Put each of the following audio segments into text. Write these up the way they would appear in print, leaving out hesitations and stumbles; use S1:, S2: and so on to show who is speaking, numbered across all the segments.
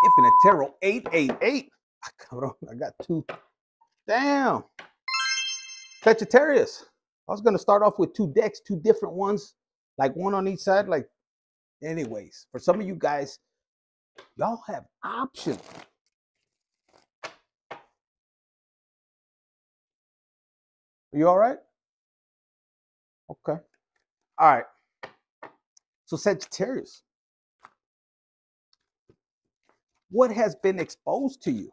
S1: Infinite Tarot 888. I got two. Damn. Sagittarius. I was going to start off with two decks, two different ones, like one on each side. Like, anyways, for some of you guys, y'all have options. Are you all right? Okay. All right. So Sagittarius, what has been exposed to you?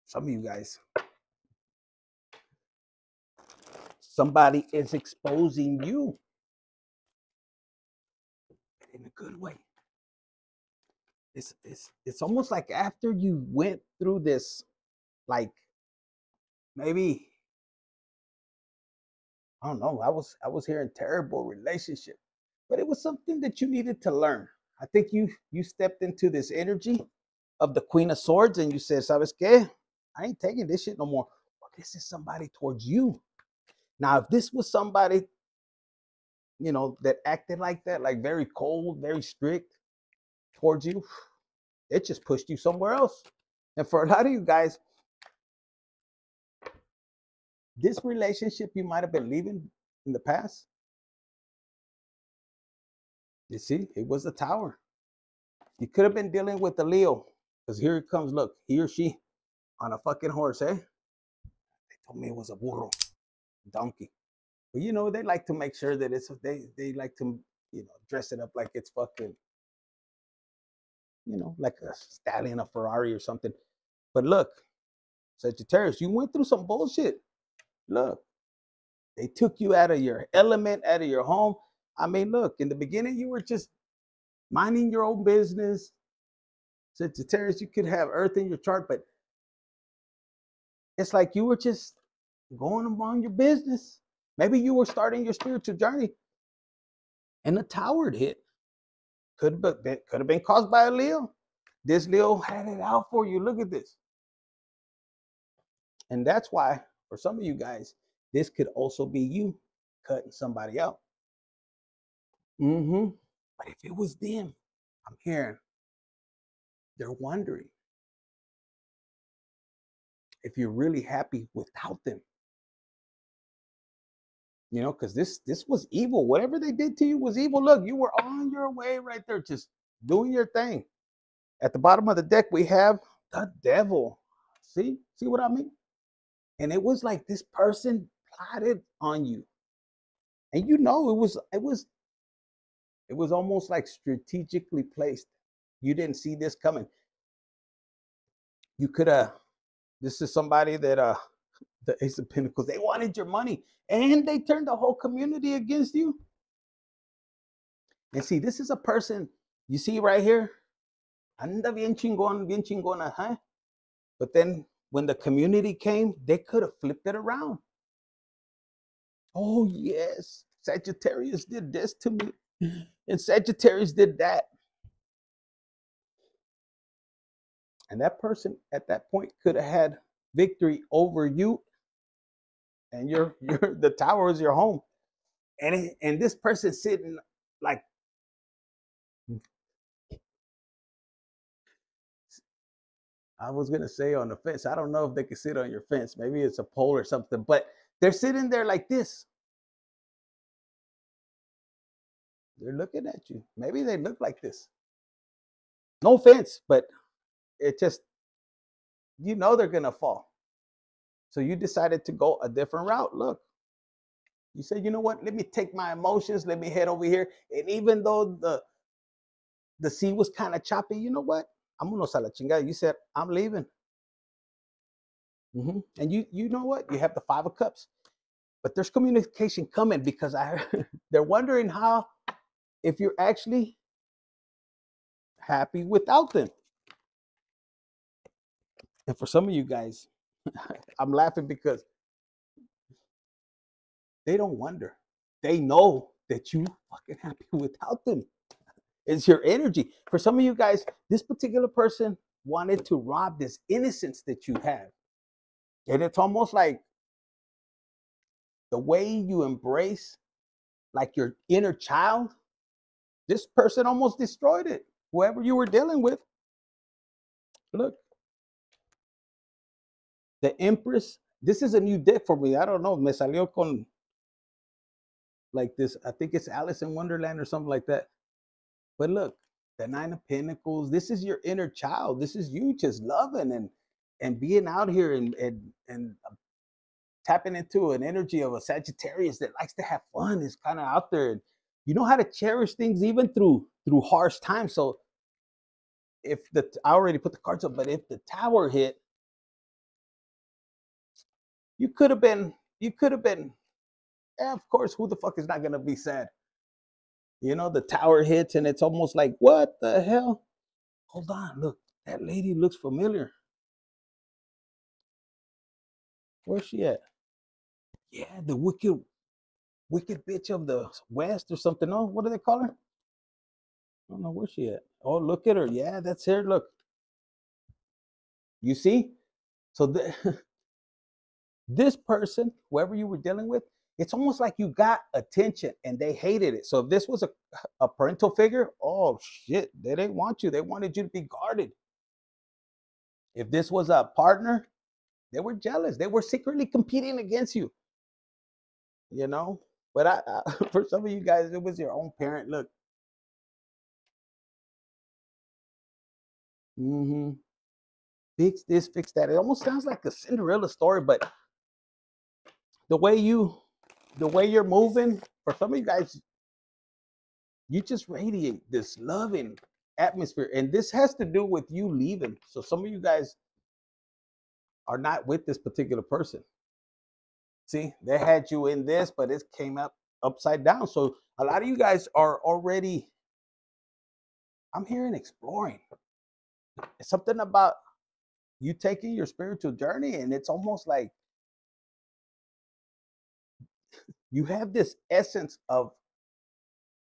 S1: Some of you guys, somebody is exposing you in a good way. It's almost like after you went through this, like maybe, I don't know, I was hearing terrible relationship, but it was something that you needed to learn. I think you stepped into this energy of the Queen of Swords and you said, ¿Sabes qué? I ain't taking this shit no more. Well, this is somebody towards you. Now, if this was somebody, you know, that acted like that, like very cold, very strict towards you, it just pushed you somewhere else. And for a lot of you guys, this relationship you might have been leaving in the past, you see, it was the Tower. You could have been dealing with the Leo, because here it comes, look, he or she on a fucking horse, eh? They told me it was a burro, donkey. But you know, they like to make sure that it's, they like to, you know, dress it up like it's fucking, you know, like a stallion, a Ferrari or something. But look, Sagittarius, you went through some bullshit. Look, they took you out of your element, out of your home. I mean, look, in the beginning, you were just minding your own business. Sagittarius, you could have Earth in your chart, but it's like you were just going along your business. Maybe you were starting your spiritual journey and the Tower hit. Could have been caused by a Leo. This Leo had it out for you. Look at this. And that's why, for some of you guys, this could also be you cutting somebody out. But if it was them, I'm hearing they're wondering if you're really happy without them. You know, because this was evil. Whatever they did to you was evil. Look, you were on your way right there, just doing your thing. At the bottom of the deck, we have the Devil. See what I mean? And it was like this person plotted on you, and you know it was almost like strategically placed. You didn't see this coming. You could have. This is somebody that the Ace of Pentacles. They wanted your money, and they turned the whole community against you. And see, this is a person you see right here. Anda bien chingona, huh? But then when the community came, they could have flipped it around. Oh, yes, Sagittarius did this to me, and Sagittarius did that. And that person at that point could have had victory over you, and the Tower is your home. And this person sitting like, I was gonna say on the fence. I don't know if they can sit on your fence. Maybe it's a pole or something, but they're sitting there like this. They're looking at you. Maybe they look like this. No offense, but it just, you know, they're gonna fall. So you decided to go a different route. Look, you said, you know what? Let me take my emotions. Let me head over here. And even though the sea was kind of choppy, you know what? Vámonos a la chingada. You said, I'm leaving. And you know what? You have the Five of Cups. But there's communication coming, because they're wondering if you're actually happy without them. And for some of you guys, I'm laughing because they don't wonder. They know that you fucking happy without them. It's your energy. For some of you guys, this particular person wanted to rob this innocence that you have. And it's almost like the way you embrace like your inner child, this person almost destroyed it, whoever you were dealing with. Look, the Empress. This is a new deck for me. I don't know. Me salió con like this. I think it's Alice in Wonderland or something like that. But look, the Nine of Pentacles. This is your inner child. This is you just loving and being out here and tapping into an energy of a Sagittarius that likes to have fun. Is kind of out there. And you know how to cherish things even through harsh times. So if I already put the cards up, but if the Tower hit, you could have been, yeah, of course, who the fuck is not going to be sad? You know, the Tower hits and it's almost like, what the hell? Hold on, look, that lady looks familiar. Where's she at? Yeah, the wicked bitch of the West or something. Oh, what do they call her? I don't know where she at. Oh, look at her. Yeah, that's her. Look. You see? So this person, whoever you were dealing with, it's almost like you got attention and they hated it. So if this was a parental figure, oh shit, they didn't want you. They wanted you to be guarded. If this was a partner, they were jealous. They were secretly competing against you. You know? But for some of you guys, it was your own parent. Look. Fix this, fix that. It almost sounds like a Cinderella story, but the way you're moving, for some of you guys, you just radiate this loving atmosphere. And this has to do with you leaving. So some of you guys are not with this particular person. See, they had you in this, but it came up upside down. So a lot of you guys are already, I'm hearing exploring. It's something about you taking your spiritual journey, and it's almost like you have this essence of,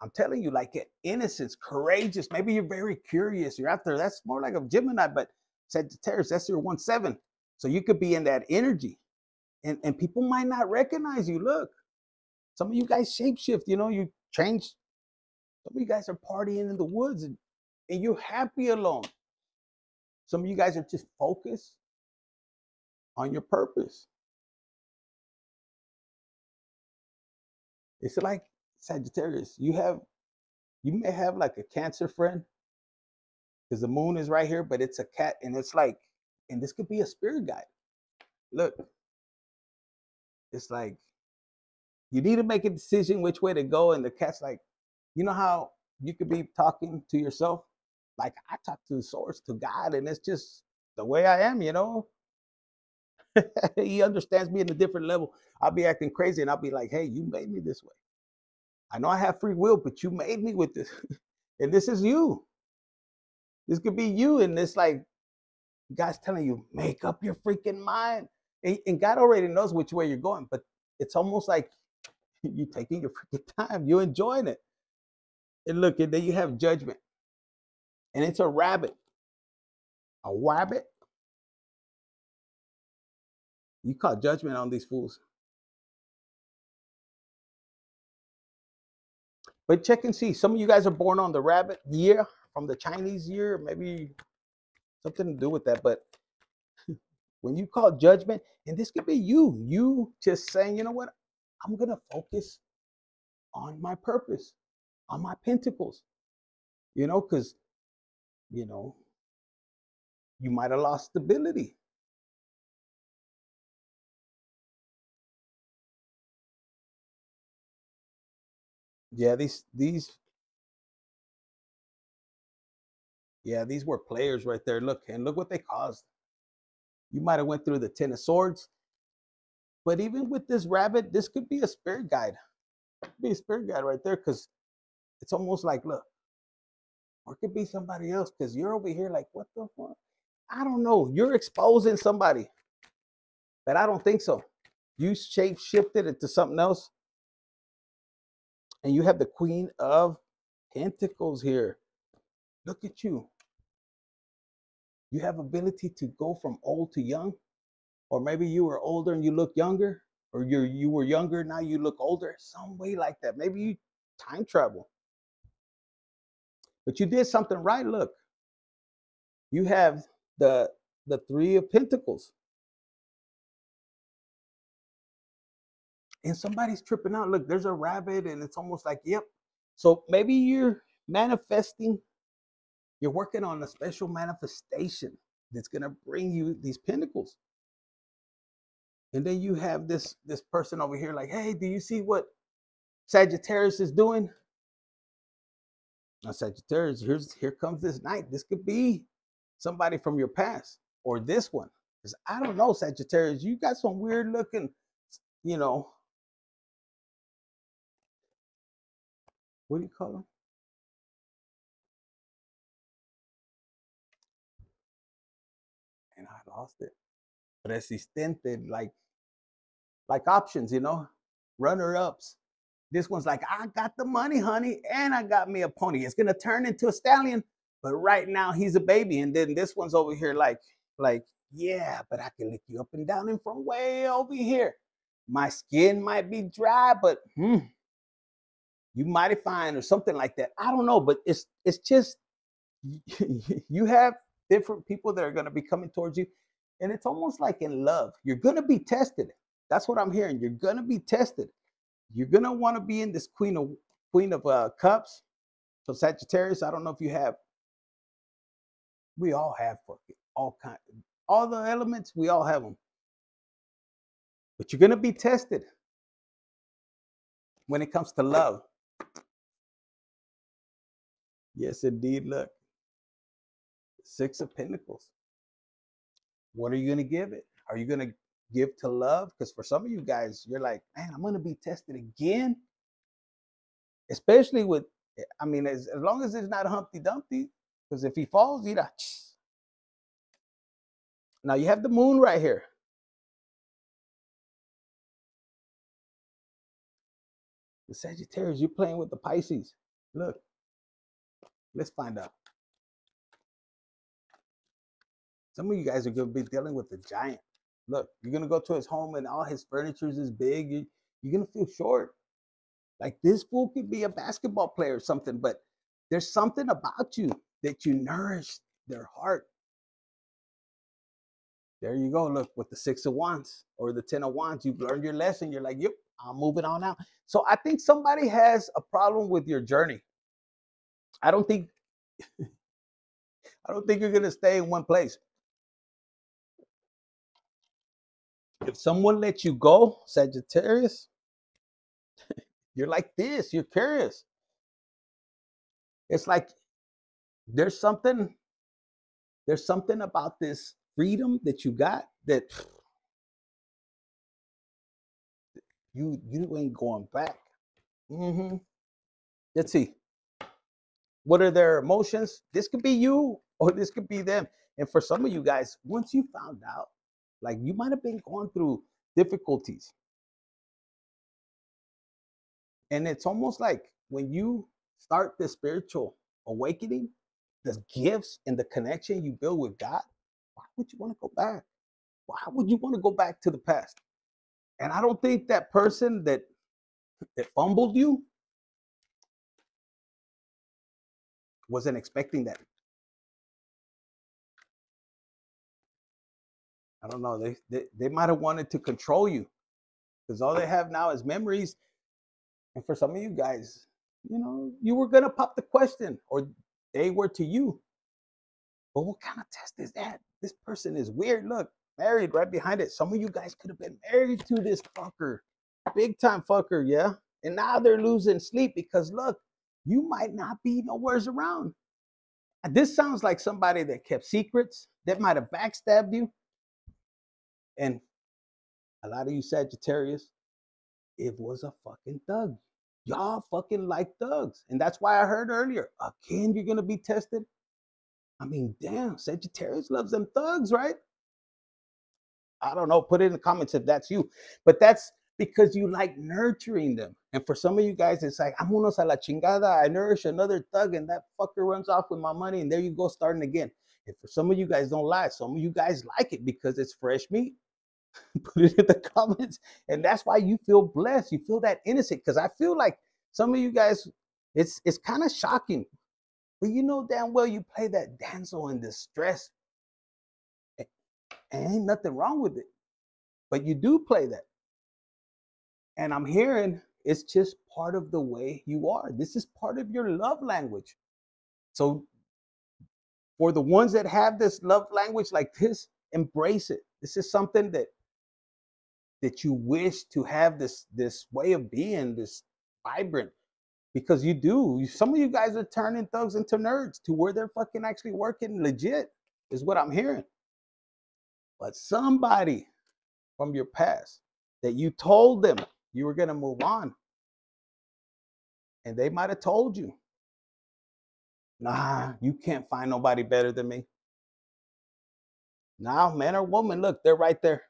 S1: I'm telling you, like an innocence, courageous. Maybe you're very curious. You're out there. That's more like a Gemini, but Sagittarius, that's your 1-7. So you could be in that energy. And people might not recognize you. Look, some of you guys shapeshift, you know, you change. Some of you guys are partying in the woods and you're happy alone. Some of you guys are just focused on your purpose. It's like Sagittarius. You may have like a Cancer friend because the moon is right here, but it's a cat, and it's like, and this could be a spirit guide. Look, it's like you need to make a decision which way to go, and the cat's like, you know how you could be talking to yourself? Like I talk to the source, to God, and it's just the way I am, you know? He understands me in a different level. I'll be acting crazy and I'll be like, hey, you made me this way. I know I have free will, but you made me with this. And this is you. This could be you. And it's like, God's telling you, make up your freaking mind. And God already knows which way you're going, but it's almost like you're taking your freaking time. You're enjoying it. And look, and then you have judgment. And it's a rabbit. A wabbit. You call judgment on these fools. But check and see. Some of you guys are born on the rabbit year, from the Chinese year, maybe something to do with that. But when you call judgment, and this could be you just saying, you know what? I'm going to focus on my purpose, on my pentacles, you know, because, you know, you might have lost stability. Yeah, these were players right there. Look, and look what they caused. You might have went through the 10 of swords. But even with this rabbit, this could be a spirit guide. It could be a spirit guide right there, because it's almost like, look, or it could be somebody else, because you're over here like, what the fuck? I don't know. You're exposing somebody. But I don't think so. You shape shifted it to something else. And you have the Queen of Pentacles here. Look at you. You have ability to go from old to young. Or maybe you were older and you look younger. Or you were younger, now you look older. Some way like that. Maybe you time travel. But you did something right. Look. You have the Three of Pentacles. And somebody's tripping out. Look, there's a rabbit, and it's almost like, yep. So maybe you're manifesting, you're working on a special manifestation that's gonna bring you these pentacles. And then you have this person over here like, hey, do you see what Sagittarius is doing? Now, Sagittarius, here comes this knight. This could be somebody from your past or this one. Because I don't know, Sagittarius, you got some weird looking, you know, what do you call them? And I lost it. Resistente, like options, you know, runner-ups. This one's like, I got the money, honey, and I got me a pony. It's gonna turn into a stallion, but right now he's a baby. And then this one's over here like, yeah, but I can lick you up and down and from way over here. My skin might be dry, but you mighty fine or something like that. I don't know, but it's just you have different people that are gonna be coming towards you, and it's almost like in love. You're gonna be tested. That's what I'm hearing. You're gonna be tested. You're gonna want to be in this Queen of Cups. So Sagittarius, I don't know if you have. We all have all the elements. We all have them. But you're gonna be tested when it comes to love. Yes, indeed. Look, Six of Pentacles. What are you gonna give it? Are you gonna give to love? Because for some of you guys, you're like, man, I'm gonna be tested again. Especially with, I mean, as long as it's not a Humpty Dumpty, because if he falls, he dies. Now you have the moon right here. The Sagittarius, you're playing with the Pisces. Look, let's find out. Some of you guys are going to be dealing with the giant. Look, you're going to go to his home and all his furniture is big. You're going to feel short. Like this fool could be a basketball player or something, but there's something about you that you nourish their heart. There you go. Look, with the Six of Wands or the 10 of Wands, you've learned your lesson. You're like, yep, I'm moving on now. So I think somebody has a problem with your journey. I don't think you're going to stay in one place. If someone lets you go, Sagittarius, you're like this. You're curious. It's like there's something about this freedom that you got that you ain't going back. Let's see. What are their emotions? This could be you or this could be them. And for some of you guys, once you found out, like you might have been going through difficulties. And it's almost like when you start the spiritual awakening, the gifts and the connection you build with God, why would you want to go back? Why would you want to go back to the past? And I don't think that person that fumbled you wasn't expecting that. I don't know. They might have wanted to control you because all they have now is memories. And for some of you guys, you know, you were going to pop the question or they were to you. But what kind of test is that? This person is weird. Look, married right behind it. Some of you guys could have been married to this fucker. Big time fucker, yeah? And now they're losing sleep because, look, you might not be nowhere's around. This sounds like somebody that kept secrets, that might have backstabbed you. And a lot of you Sagittarius, it was a fucking thug. Y'all fucking like thugs. And that's why I heard earlier, again, you're going to be tested. I mean, damn, Sagittarius loves them thugs, right? I don't know. Put it in the comments if that's you. But that's because you like nurturing them. And for some of you guys, it's like, vámonos a la chingada. I nourish another thug and that fucker runs off with my money. And there you go, starting again. And for some of you guys, don't lie. Some of you guys like it because it's fresh meat. Put it in the comments. And that's why you feel blessed. You feel that innocent. Because I feel like some of you guys, it's kind of shocking. But you know damn well you play that damsel in distress And ain't nothing wrong with it. But you do play that. And I'm hearing it's just part of the way you are. This is part of your love language. So for the ones that have this love language like this, embrace it. This is something that you wish to have, this way of being, this vibrant, because you do. Some of you guys are turning thugs into nerds to where they're fucking actually working legit, is what I'm hearing. But somebody from your past that you told them you were going to move on, and they might have told you, nah, you can't find nobody better than me. Now, man or woman, look, they're right there.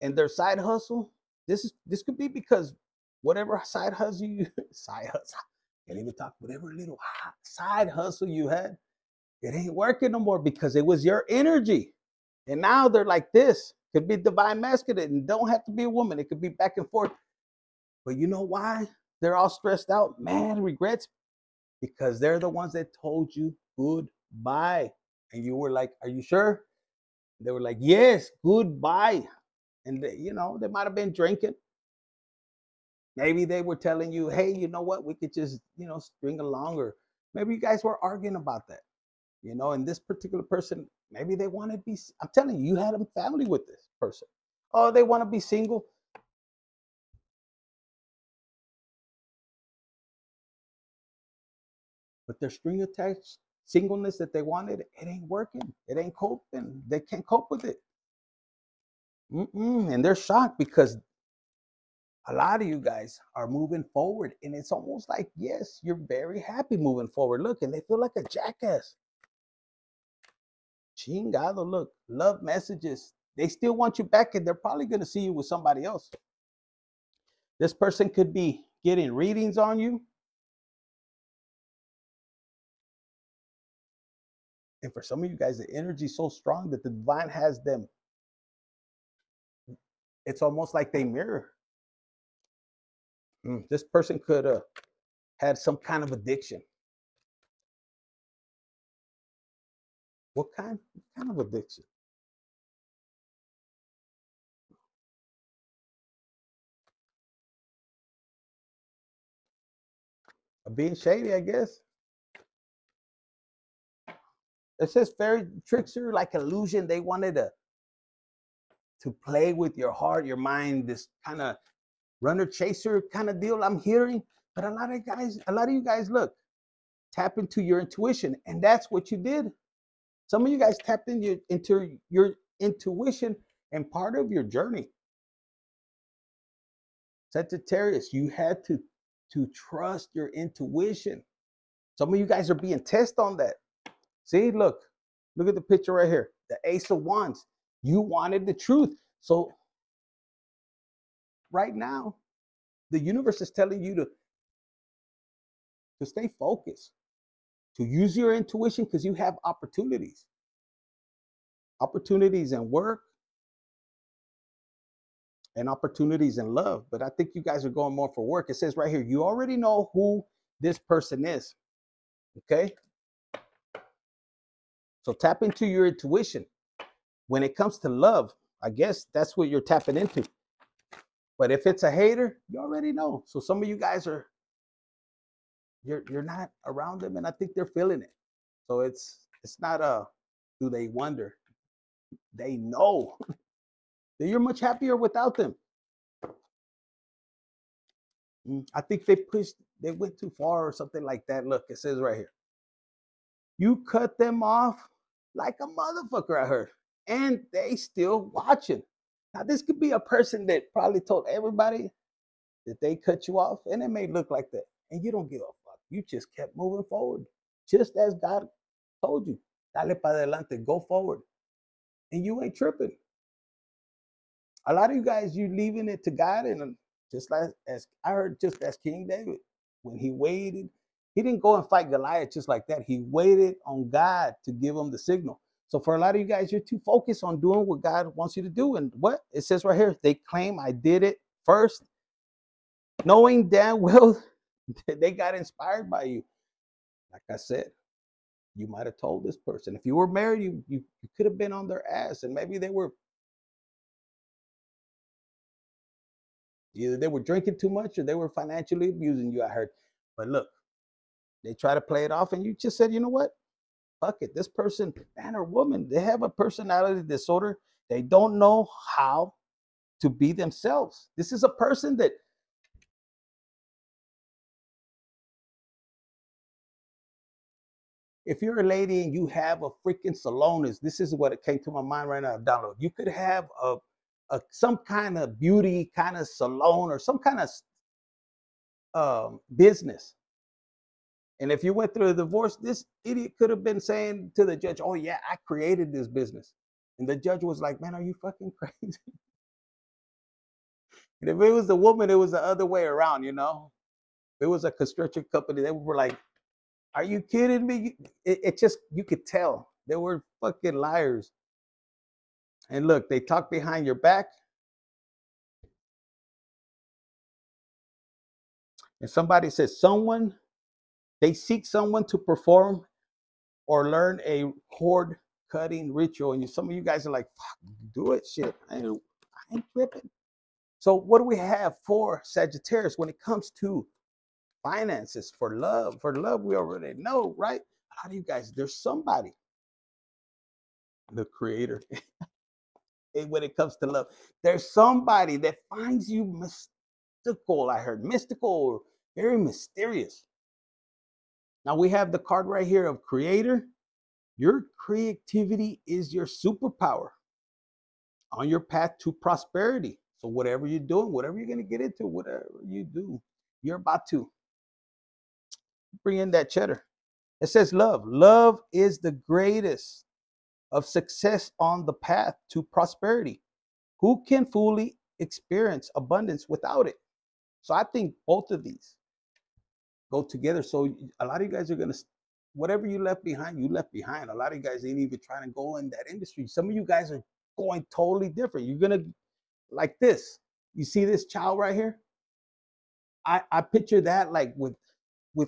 S1: And their side hustle, this could be because whatever side hustle you side hustle, can't even talk, whatever little side hustle you had, it ain't working no more because it was your energy. And now they're like this. Could be divine masculine, and don't have to be a woman. It could be back and forth. But you know why they're all stressed out, mad, regrets? Because they're the ones that told you goodbye. And you were like, are you sure? They were like, yes, goodbye. And they, they might have been drinking. Maybe they were telling you, hey, you know what? We could just, string along. Or maybe you guys were arguing about that. And this particular person, maybe they want to be, I'm telling you, you had a family with this person. Oh, they want to be single. But their string attached singleness that they wanted, it ain't working. It ain't coping. They can't cope with it. And they're shocked because a lot of you guys are moving forward. And it's almost like, yes, you're very happy moving forward. Look, and they feel like a jackass. Chingado, look, love messages. They still want you back, and they're probably going to see you with somebody else. This person could be getting readings on you. And for some of you guys, the energy is so strong that the divine has them. It's almost like they mirror. This person could have had some kind of addiction. What kind of addiction? Being shady, I guess. It says fairy trickster, like illusion. They wanted to play with your heart, your mind, this kind of runner chaser kind of deal I'm hearing. But a lot of you guys, look, tap into your intuition. And that's what you did. Some of you guys tapped into your intuition and part of your journey. Sagittarius, you had to trust your intuition. Some of you guys are being tested on that. See, look at the picture right here. The Ace of Wands. You wanted the truth. So right now, the universe is telling you to stay focused, to use your intuition, because you have opportunities. Opportunities in work and opportunities in love. But I think you guys are going more for work. It says right here, you already know who this person is. Okay? So tap into your intuition. When it comes to love, I guess that's what you're tapping into. But if it's a hater, you already know. So some of you guys you're not around them, and I think they're feeling it. So it's not do they wonder? They know that you're much happier without them. I think they went too far or something like that. Look, it says right here. You cut them off like a motherfucker, I heard. And they still watching. Now, this could be a person that probably told everybody that they cut you off, and it may look like that. And you don't give a fuck. You just kept moving forward. Just as God told you. Dale para adelante, go forward. And you ain't tripping. A lot of you guys, you leaving it to God, and just like as I heard, just as King David, when he waited, he didn't go and fight Goliath just like that. He waited on God to give him the signal. So for a lot of you guys, you're too focused on doing what God wants you to do. And what it says right here, they claim I did it first, knowing damn well they got inspired by you. Like I said, You might have told this person. If you were married, you could have been on their ass, and maybe they were either they were drinking too much or they were financially abusing you. I heard, but look, they try to play it off, and you just said, you know what? Fuck it. This person, man or woman, they have a personality disorder. They don't know how to be themselves. This is a person that if you're a lady and you have a freaking salon, this is what it came to my mind right now. Download. You could have some kind of beauty kind of salon or some kind of business. And if you went through a divorce, this idiot could have been saying to the judge, "Oh yeah, I created this business," and the judge was like, "Man, are you fucking crazy?" And if it was the woman, it was the other way around. If it was a construction company, they were like, "Are you kidding me?" It just you could tell they were fucking liars. And look, they talk behind your back. And somebody says they seek someone to perform or learn a cord cutting ritual. And some of you guys are like, fuck, do it, shit. I ain't tripping. So what do we have for Sagittarius when it comes to finances, for love? For love, we already know, right? How do you guys, there's somebody, the creator, when it comes to love, there's somebody that finds you mystical. I heard mystical or very mysterious. Now we have the card right here of creator. Your creativity is your superpower on your path to prosperity. So whatever you're doing, whatever you're going to get into, whatever you do, you're about to bring in that cheddar. It says love. Love is the greatest of success on the path to prosperity. Who can fully experience abundance without it? So I think both of these go together. So a lot of you guys are going to, whatever you left behind, you left behind. A lot of you guys ain't even trying to go in that industry. Some of you guys are going totally different. You're going to, like this. You see this child right here? I picture that like with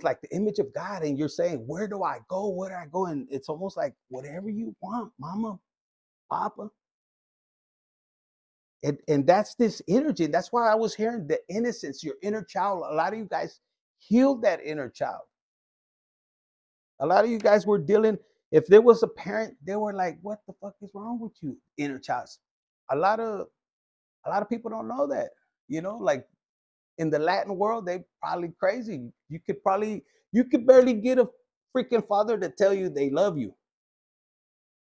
S1: like the image of God, and you're saying, where do I go? Where do I go? And it's almost like whatever you want, mama, papa. And that's this energy. And that's why I was hearing the innocence, your inner child. A lot of you guys healed that inner child. A lot of you guys were dealing, if there was a parent, they were like, what the fuck is wrong with you, inner child? A lot of people don't know that. Like in the Latin world, they probably crazy. You could barely get a freaking father to tell you they love you.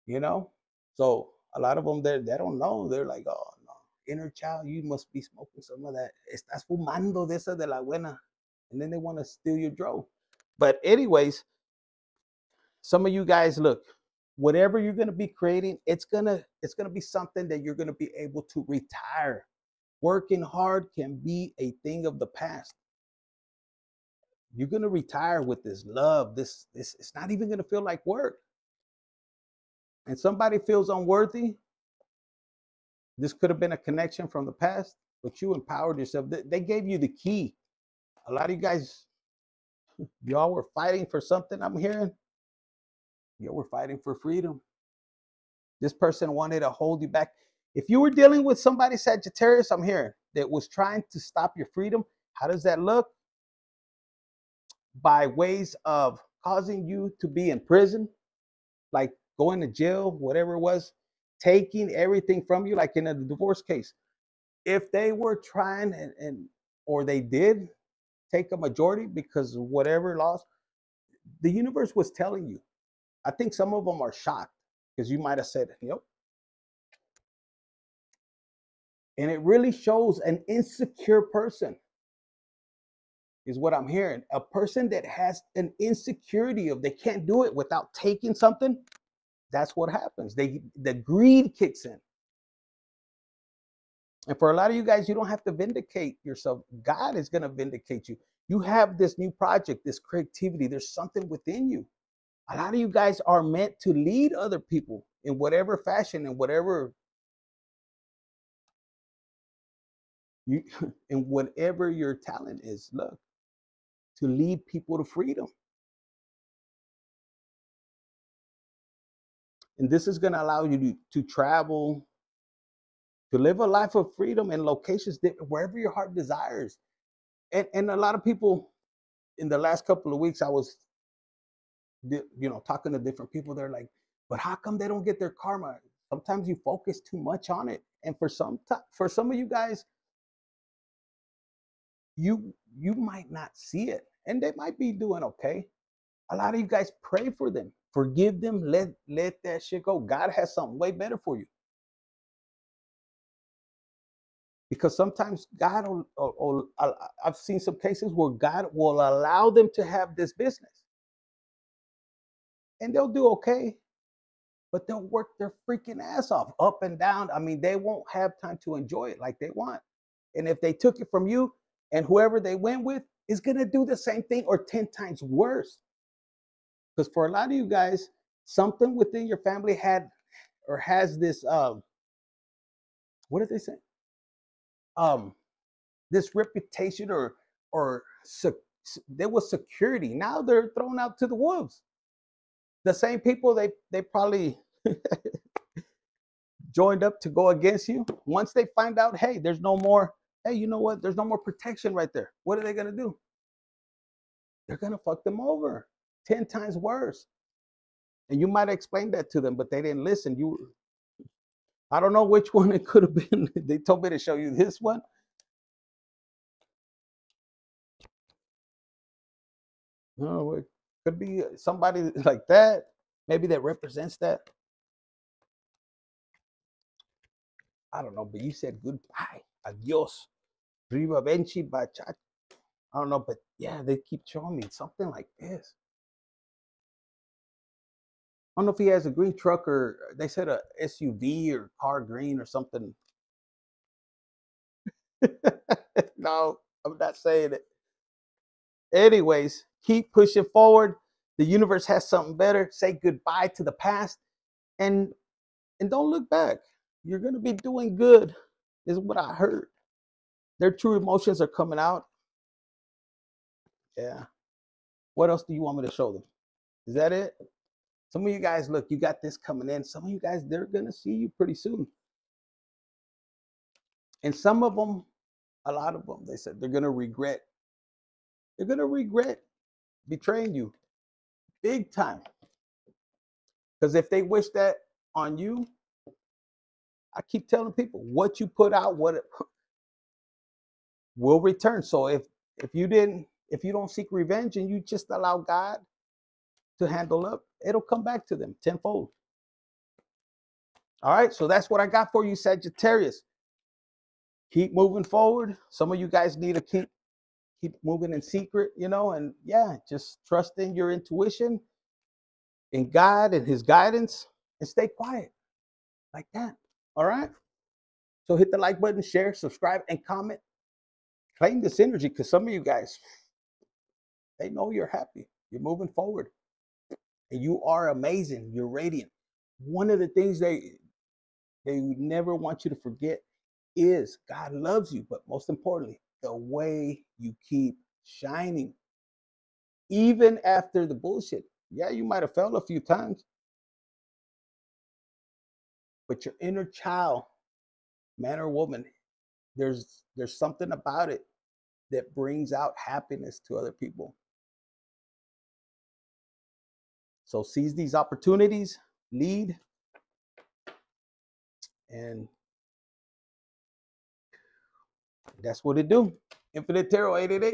S1: You know? So a lot of them they don't know. They're like, oh no, inner child, you must be smoking some of that. Estás fumando de esa de la buena. And then they want to steal your dro. But anyways, some of you guys, look, whatever you're gonna be creating, it's gonna be something that you're gonna be able to retire. Working hard can be a thing of the past. You're gonna retire with this love. This it's not even gonna feel like work. And somebody feels unworthy. This could have been a connection from the past, but you empowered yourself. They gave you the key. A lot of you guys, y'all were fighting for something. I'm hearing y'all were fighting for freedom. This person wanted to hold you back. If you were dealing with somebody, Sagittarius, I'm hearing, that was trying to stop your freedom, how does that look? By ways of causing you to be in prison, like going to jail, whatever it was, taking everything from you, like in a divorce case. If they were trying or they did take a majority because of whatever laws, the universe was telling you. I think some of them are shocked because you might have said, yep. And it really shows an insecure person, is what I'm hearing. A person that has an insecurity of they can't do it without taking something. That's what happens. The greed kicks in. And for a lot of you guys, you don't have to vindicate yourself. God is going to vindicate you. You have this new project, this creativity. There's something within you. A lot of you guys are meant to lead other people in whatever fashion and whatever you in whatever your talent is. Look, to lead people to freedom. And this is going to allow you to travel, to live a life of freedom in locations that wherever your heart desires. And a lot of people in the last couple of weeks, I was, talking to different people. They're like, but how come they don't get their karma? Sometimes you focus too much on it. And for some of you guys, you might not see it, and they might be doing okay. A lot of you guys pray for them, forgive them, let that shit go. God has something way better for you. Because sometimes God will I've seen some cases where God will allow them to have this business, and they'll do okay, but they'll work their freaking ass off up and down. I mean, they won't have time to enjoy it like they want. And if they took it from you, and whoever they went with is going to do the same thing or 10 times worse. Because for a lot of you guys, something within your family had or has this what did they say? This reputation or there was security. Now they're thrown out to the wolves. The same people they probably joined up to go against you. Once they find out, hey, there's no more, hey, you know what? There's no more protection right there. What are they gonna do? They're gonna fuck them over 10 times worse. And you might explain that to them, but they didn't listen. I don't know which one it could have been. They told me to show you this one. No, it could be somebody like that. Maybe that represents that. I don't know, but you said goodbye. Adios. Riva Venci Bachata. I don't know, but yeah, they keep showing me something like this. I don't know if he has a green truck or they said a SUV or car green or something. No, I'm not saying it. Anyways, keep pushing forward. The universe has something better. Say goodbye to the past and don't look back. You're going to be doing good, is what I heard. Their true emotions are coming out. Yeah. What else do you want me to show them? Is that it? Some of you guys, look, you got this coming in. Some of you guys, they're going to see you pretty soon. And some of them, a lot of them, they said they're going to regret. They're going to regret betraying you big time. Because if they wish that on you, I keep telling people, what you put out, what it will return. So if you don't seek revenge and you just allow God to handle up, it'll come back to them tenfold. All right, so that's what I got for you, Sagittarius. Keep moving forward. Some of you guys need to keep moving in secret, and yeah, just trust in your intuition, in God and his guidance, and stay quiet like that. All right, so hit the like button, share, subscribe, and comment. Claim this energy, because some of you guys, they know you're happy, you're moving forward, and you are amazing, you're radiant. One of the things they would never want you to forget is God loves you, but most importantly, the way you keep shining. Even after the bullshit. Yeah, you might have failed a few times, but your inner child, man or woman, there's something about it that brings out happiness to other people. So seize these opportunities, lead, and that's what it do. Infinite Tarot 888.